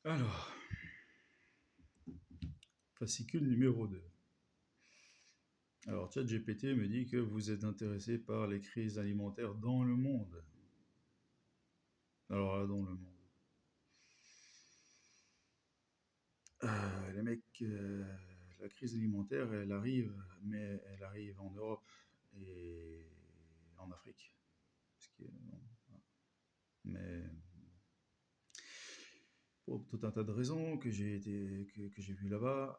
Alors, fascicule numéro 2. Alors, ChatGPT me dit que vous êtes intéressé par les crises alimentaires dans le monde. Alors là, dans le monde. Les mecs, la crise alimentaire, elle arrive, mais elle arrive en Europe et en Afrique. Bon, mais pour tout un tas de raisons que j'ai vues là-bas,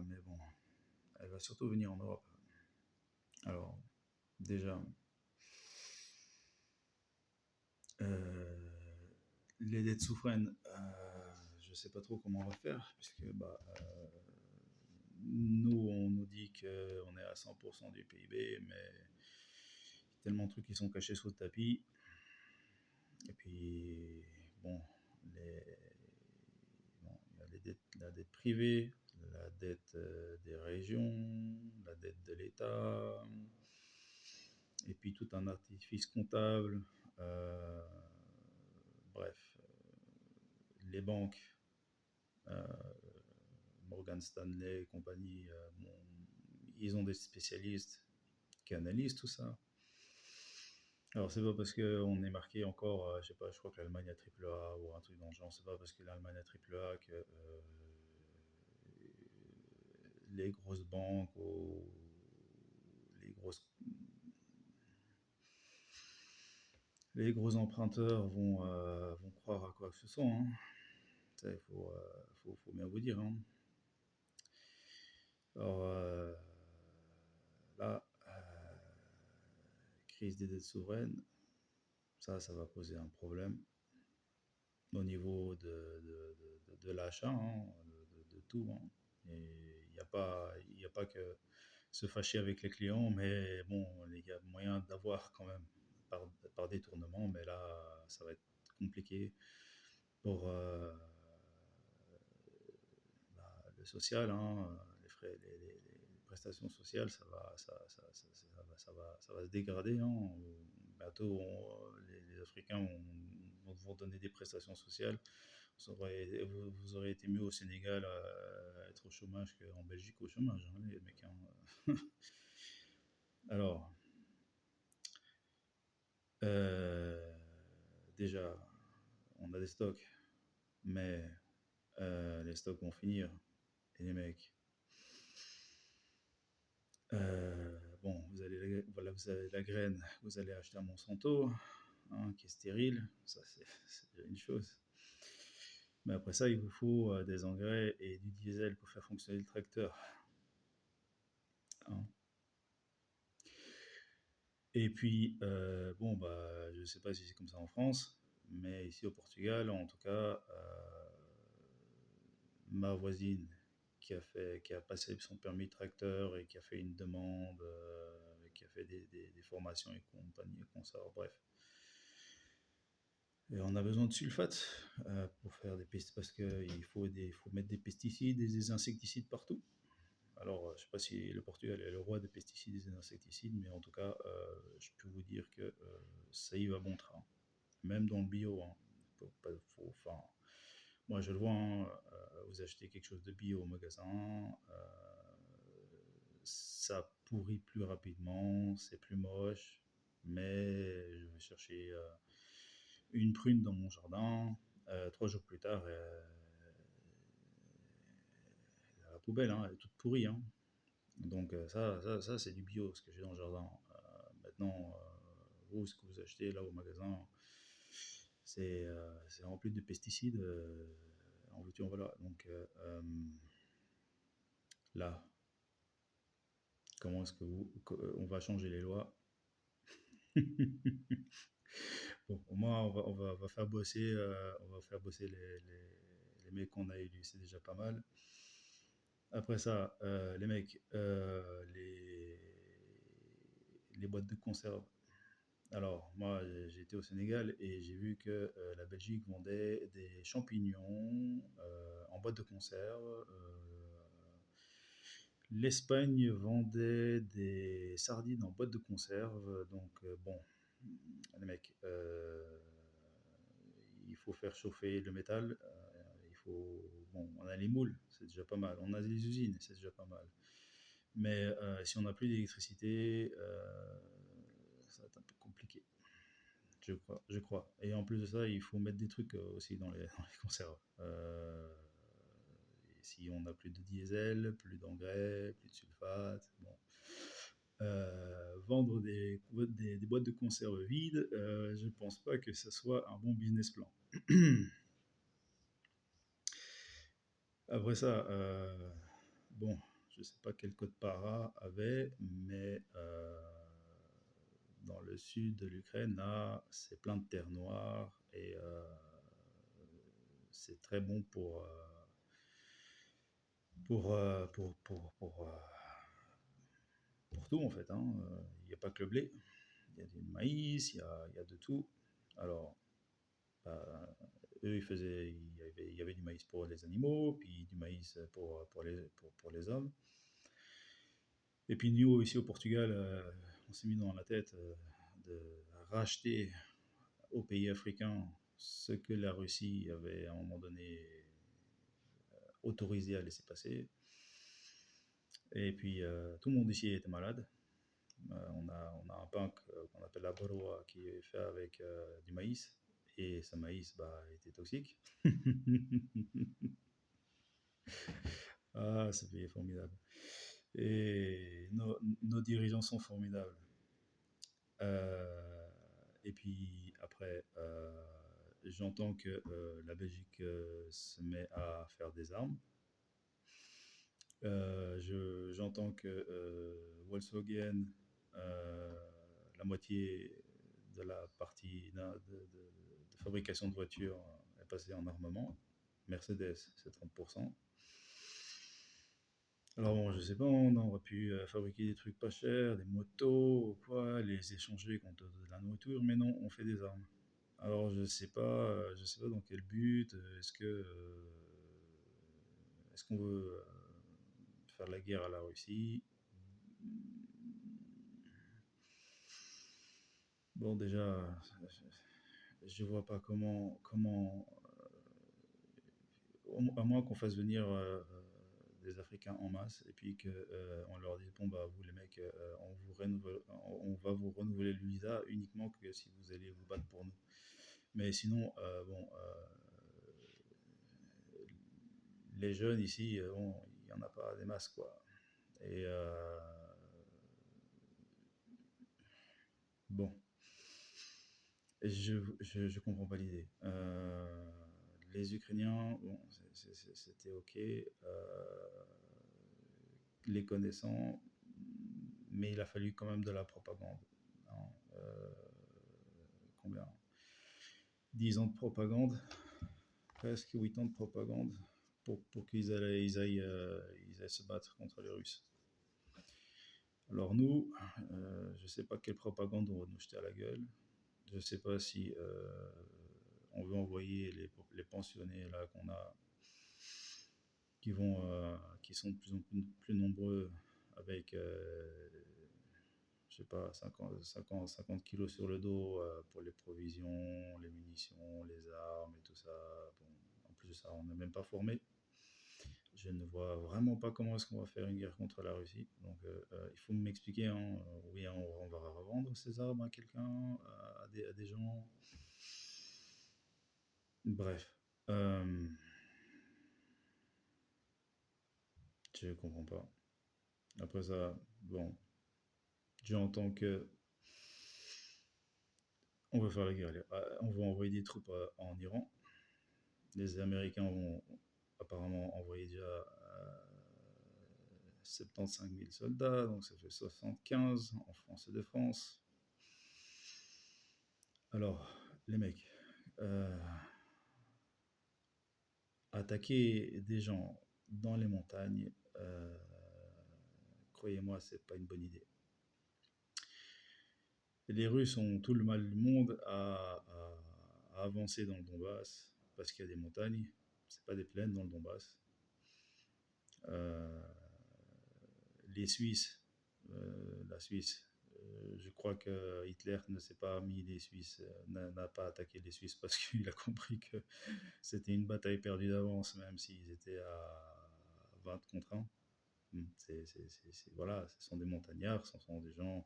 mais bon, elle va surtout venir en Europe. Alors, déjà, euh, les dettes souveraines, je sais pas trop comment on va faire, puisque nous, on nous dit qu'on est à 100% du PIB, mais il y a tellement de trucs qui sont cachés sous le tapis. Et puis, bon, les, bon, il y a la dette privée, la dette des régions, la dette de l'État, et puis tout un artifice comptable. euh, Bref, les banques, euh, Morgan Stanley et compagnie, bon, ils ont des spécialistes qui analysent tout ça. Alors c'est pas parce qu'on est marqué encore, je sais pas, je crois que l'Allemagne a triple A ou un truc dans le genre, c'est pas parce que l'Allemagne a triple A que les grosses banques ou les grosses les gros emprunteurs vont croire à quoi que ce soit, hein. Ça, il faut bien vous dire, hein. Alors là, crise des dettes souveraines, ça va poser un problème au niveau de l'achat, hein, de tout, hein. Et il y a pas que se fâcher avec les clients, mais bon, il y a moyen d'avoir quand même par détournement, mais là, ça va être compliqué pour le social, hein, les frais, les prestations sociales, ça va se dégrader, hein. Bientôt, les Africains vont donner des prestations sociales. Vous aurez été mieux au Sénégal à être au chômage qu'en Belgique au chômage, hein, les mecs, hein. Alors, euh, déjà, on a des stocks, mais les stocks vont finir. Et les mecs, bon, voilà, vous avez la graine, vous allez acheter un Monsanto, hein, qui est stérile, ça c'est déjà une chose. Mais après ça, il vous faut des engrais et du diesel pour faire fonctionner le tracteur, hein. Et puis, bon, bah, je ne sais pas si c'est comme ça en France, mais ici au Portugal, en tout cas, ma voisine qui a passé son permis de tracteur et qui a fait une demande, qui a fait des formations et compagnie, et consorts, bref. Et on a besoin de sulfate pour faire des pesticides parce qu'il faut mettre des pesticides et des insecticides partout. Alors, je ne sais pas si le Portugal est le roi des pesticides et des insecticides, mais en tout cas, je peux vous dire que ça y va bon train. Même dans le bio, hein. Enfin, moi, je le vois, hein, vous achetez quelque chose de bio au magasin, ça pourrit plus rapidement, c'est plus moche, mais je vais chercher une prune dans mon jardin, 3 jours plus tard, à la poubelle, hein, elle est toute pourrie, hein. Donc ça c'est du bio, ce que j'ai dans le jardin. Maintenant, vous, ce que vous achetez là au magasin, c'est rempli de pesticides, en veux-tu, en voilà. Donc là, comment est-ce que on va changer les lois? Bon, au moins on va faire bosser, on va faire bosser les mecs qu'on a élus, c'est déjà pas mal. Après ça, les mecs, les boîtes de conserve. Alors, moi, j'ai été au Sénégal et j'ai vu que la Belgique vendait des champignons en boîte de conserve. L'Espagne vendait des sardines en boîte de conserve. Donc, bon, les mecs, il faut faire chauffer le métal, il bon, on a les moules, c'est déjà pas mal. On a les usines, c'est déjà pas mal. Mais si on n'a plus d'électricité, ça va être un peu compliqué. Je crois. Et en plus de ça, il faut mettre des trucs aussi dans les conserves. Et si on n'a plus de diesel, plus d'engrais, plus de sulfate, bon. Vendre des boîtes de conserve vides, je pense pas que ce soit un bon business plan. Après ça, bon, je sais pas quel code para avait, mais dans le sud de l'Ukraine, là, c'est plein de terre noire et c'est très bon pour tout en fait. Hein. Il n'y a pas que le blé, il y a du maïs, il y a de tout. Alors, bah, eux, il y avait du maïs pour les animaux, puis du maïs pour les hommes. Et puis nous, ici au Portugal, on s'est mis dans la tête de racheter aux pays africains ce que la Russie avait à un moment donné autorisé à laisser passer. Et puis tout le monde ici était malade. On a un pain qu'on appelle la boroa qui est fait avec du maïs. Et ce maïs était toxique. Ah, ce pays est formidable. Et nos dirigeants sont formidables. Euh, et puis après, j'entends que la Belgique se met à faire des armes. J'entends que Volkswagen, euh, la moitié de la partie de fabrication de voitures est passée en armement. Mercedes, c'est 30%. Alors bon, je sais pas, on aurait pu fabriquer des trucs pas chers, des motos ou quoi, les échanger contre de la nourriture, mais non, on fait des armes. Alors je sais pas dans quel but, est-ce qu'on veut faire la guerre à la Russie? Bon, déjà, je vois pas comment à moins qu'on fasse venir des Africains en masse et puis que on leur dise bon bah vous les mecs, on va vous renouveler le visa uniquement que si vous allez vous battre pour nous. Mais sinon, bon, les jeunes ici, bon, il y en a pas des masses quoi. Et bon, je comprends pas l'idée. Les Ukrainiens, bon, c'était ok. Les connaissant, mais il a fallu quand même de la propagande. Hein. Combien 10 ans de propagande, presque 8 ans de propagande, pour ils aillent se battre contre les Russes. Alors nous, je ne sais pas quelle propagande on va nous jeter à la gueule. Je ne sais pas si on veut envoyer les pensionnés là qu'on a, qui sont de plus en plus nombreux avec je sais pas, 50 kilos sur le dos pour les provisions, les munitions, les armes et tout ça. Bon, en plus de ça, on n'est même pas formé. Je ne vois vraiment pas comment est-ce qu'on va faire une guerre contre la Russie. Donc il faut m'expliquer, hein, oui, on va revendre ces armes à quelqu'un, à des gens. Bref. Je comprends pas. Après ça, bon, j'entends que on veut faire la guerre. On va envoyer des troupes en Iran. Les Américains ont apparemment envoyé déjà 75 000 soldats, donc ça fait 75 en France et de France. Alors, les mecs, attaquer des gens dans les montagnes, croyez-moi, c'est pas une bonne idée. Les Russes ont tout le mal du monde à avancer dans le Donbass parce qu'il y a des montagnes, c'est pas des plaines dans le Donbass. Les Suisses, la Suisse, je crois que Hitler ne s'est pas mis les Suisses, n'a pas attaqué les Suisses parce qu'il a compris que c'était une bataille perdue d'avance, même s'ils étaient à 20 contre 1. Voilà, ce sont des montagnards, ce sont des gens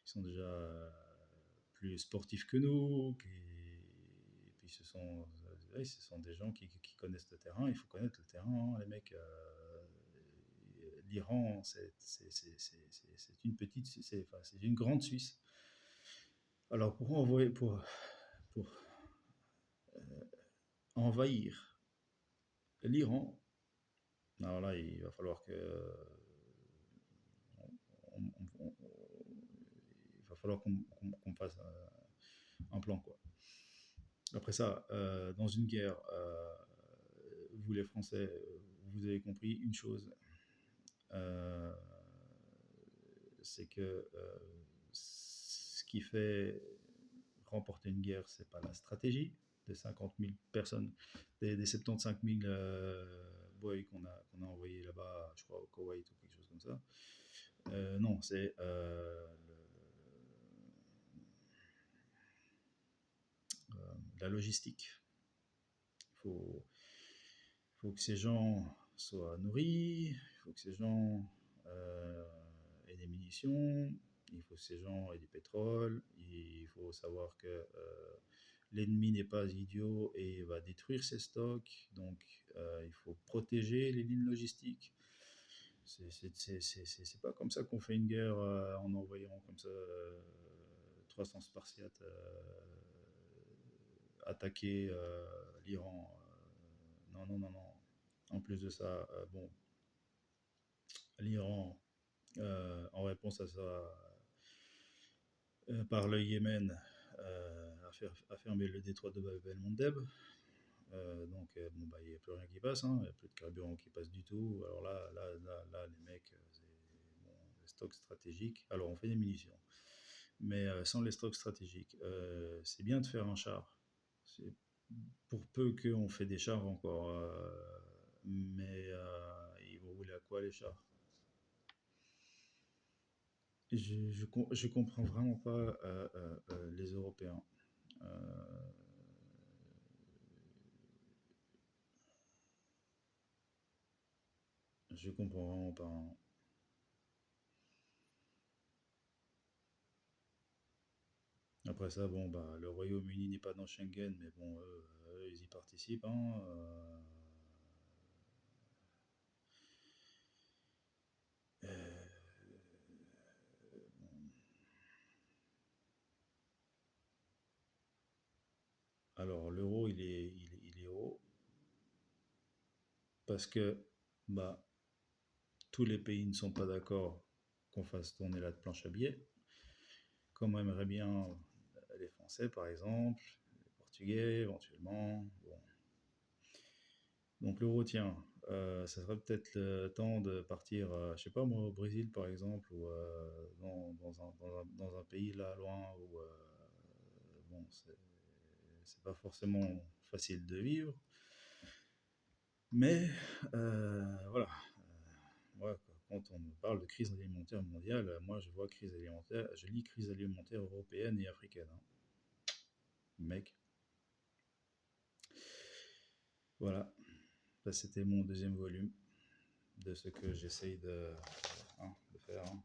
qui sont déjà plus sportifs que nous, et puis ouais, ce sont des gens qui connaissent le terrain. Il faut connaître le terrain, hein, les mecs. L'Iran, c'est une petite, enfin, c'est une grande Suisse. Alors pour envahir l'Iran, alors là, il va falloir que il va falloir qu'on fasse un plan, quoi. Après ça, dans une guerre, vous les Français, vous avez compris une chose, euh, c'est que ce qui fait remporter une guerre, c'est pas la stratégie des 50 000 personnes, des 75 000 boys qu'on a envoyés là-bas, je crois au Koweït ou quelque chose comme ça. Non, c'est la logistique. Il faut que ces gens soient nourris, il faut que ces gens aient des munitions, il faut que ces gens aient du pétrole, il faut savoir que l'ennemi n'est pas idiot et va détruire ses stocks, donc il faut protéger les lignes logistiques. C'est pas comme ça qu'on fait une guerre en envoyant comme ça 300 Spartiates attaquer l'Iran. Non, non, non, non. En plus de ça, bon, l'Iran, en réponse à ça, par le Yémen, a fermé le détroit de Bab el-Mandeb. Donc, bon, bah, il n'y a plus rien qui passe, hein, il n'y a plus de carburant qui passe du tout. Alors là les mecs, c'est bon, les stocks stratégiques. Alors, on fait des munitions, mais sans les stocks stratégiques, c'est bien de faire un char. C'est pour peu qu'on fait des chars encore, mais ils vont rouler à quoi les chars? Je comprends vraiment pas les Européens. Euh, je comprends vraiment pas, hein. Après ça, bon, bah, le Royaume-Uni n'est pas dans Schengen, mais bon, ils y participent, hein. Euh, alors, l'euro, il est haut parce que bah, tous les pays ne sont pas d'accord qu'on fasse tourner la planche à billets, comme aimerait bien les Français, par exemple, les Portugais, éventuellement. Bon. Donc l'euro tient. Ça serait peut-être le temps de partir, je sais pas moi, au Brésil par exemple, ou dans un pays là loin où bon, c'est pas forcément facile de vivre, mais voilà. Moi, quand on me parle de crise alimentaire mondiale, moi je vois crise alimentaire, je lis crise alimentaire européenne et africaine, hein. Mec, voilà. Ça, c'était mon deuxième volume de ce que j'essaye de faire, hein,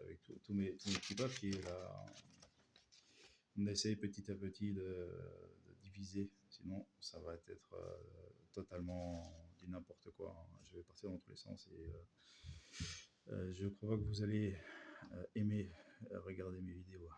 avec tous mes petits papiers là. On essaye petit à petit de diviser, sinon ça va être totalement du n'importe quoi, hein. Je vais partir dans tous les sens et je crois que vous allez aimer regarder mes vidéos.